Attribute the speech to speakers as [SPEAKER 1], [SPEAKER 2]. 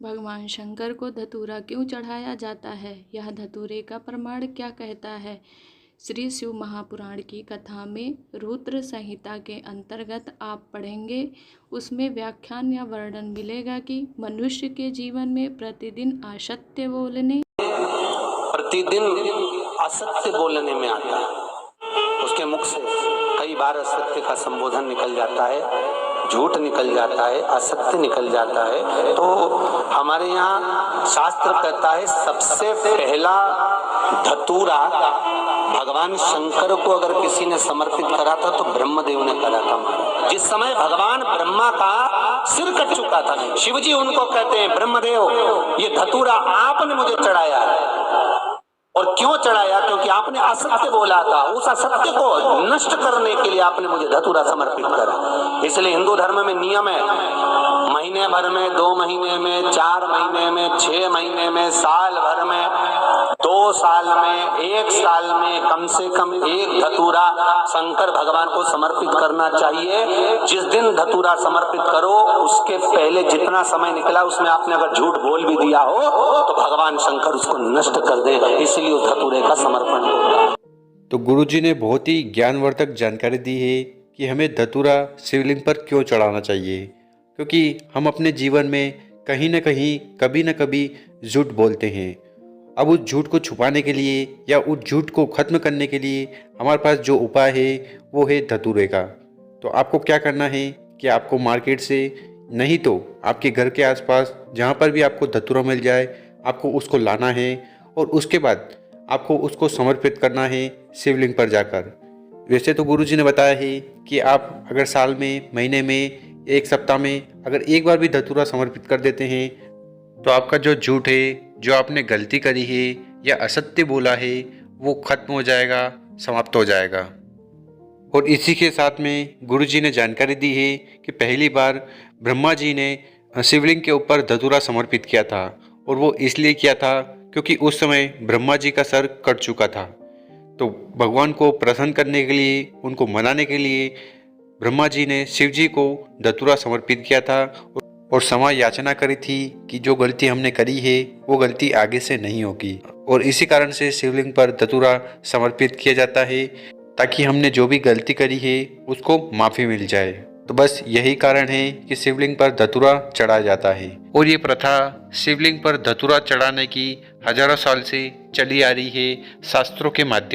[SPEAKER 1] भगवान शंकर को धतूरा क्यों चढ़ाया जाता है? यह धतूरे का प्रमाण क्या कहता है? श्री शिव महापुराण की कथा में रुद्र संहिता के अंतर्गत आप पढ़ेंगे, उसमें व्याख्यान या वर्णन मिलेगा कि मनुष्य के जीवन में प्रतिदिन
[SPEAKER 2] असत्य बोलने में आता है। उसके मुख से कई बार असत्य का संबोधन निकल जाता है, झूठ निकल जाता है, असत्य निकल जाता है। तो हमारे यहाँ शास्त्र कहता है सबसे पहला धतूरा भगवान शंकर को अगर किसी ने समर्पित करा था तो ब्रह्मदेव ने करा था। जिस समय भगवान ब्रह्मा का सिर कट चुका था, शिवजी उनको कहते हैं, ब्रह्मदेव ये धतूरा आपने मुझे चढ़ाया है। और क्यों चढ़ाया? क्योंकि आपने असत्य बोला था, उस असत्य को नष्ट करने के लिए आपने मुझे धतूरा समर्पित करा। इसलिए हिंदू धर्म में नियम है, महीने भर में, 2 महीने में, 4 महीने में, 6 महीने में, साल भर में, 2 साल में, 1 साल में कम से कम एक धतूरा शंकर भगवान को समर्पित करना चाहिए। जिस दिन धतूरा समर्पित करो उसके पहले जितना समय निकला उसमें आपने अगर झूठ बोल भी दिया हो तो भगवान शंकर उसको नष्ट कर दे, इसलिए उस धतूरे का समर्पण होगा।
[SPEAKER 3] तो गुरुजी ने बहुत ही ज्ञानवर्धक जानकारी दी है कि हमें धतूरा शिवलिंग पर क्यों चढ़ाना चाहिए, क्योंकि हम अपने जीवन में कहीं न कहीं कभी न कभी झूठ बोलते हैं। अब उस झूठ को छुपाने के लिए या उस झूठ को ख़त्म करने के लिए हमारे पास जो उपाय है वो है धतूरे का। तो आपको क्या करना है कि आपको मार्केट से, नहीं तो आपके घर के आसपास जहाँ पर भी आपको धतूरा मिल जाए, आपको उसको लाना है और उसके बाद आपको उसको समर्पित करना है शिवलिंग पर जाकर। वैसे तो गुरुजी ने बताया है कि आप अगर साल में, महीने में, 1 सप्ताह में अगर एक बार भी धतूरा समर्पित कर देते हैं तो आपका जो झूठ है, जो आपने गलती करी है या असत्य बोला है, वो खत्म हो जाएगा, समाप्त हो जाएगा। और इसी के साथ में गुरुजी ने जानकारी दी है कि पहली बार ब्रह्मा जी ने शिवलिंग के ऊपर धतूरा समर्पित किया था, और वो इसलिए किया था क्योंकि उस समय ब्रह्मा जी का सर कट चुका था। तो भगवान को प्रसन्न करने के लिए, उनको मनाने के लिए ब्रह्मा जी ने शिव जी को धतूरा समर्पित किया था और क्षमा याचना करी थी कि जो गलती हमने करी है वो गलती आगे से नहीं होगी। और इसी कारण से शिवलिंग पर धतूरा समर्पित किया जाता है ताकि हमने जो भी गलती करी है उसको माफ़ी मिल जाए। तो बस यही कारण है कि शिवलिंग पर धतूरा चढ़ाया जाता है। और ये प्रथा शिवलिंग पर धतूरा चढ़ाने की हजारों साल से चली आ रही है शास्त्रों के माध्यम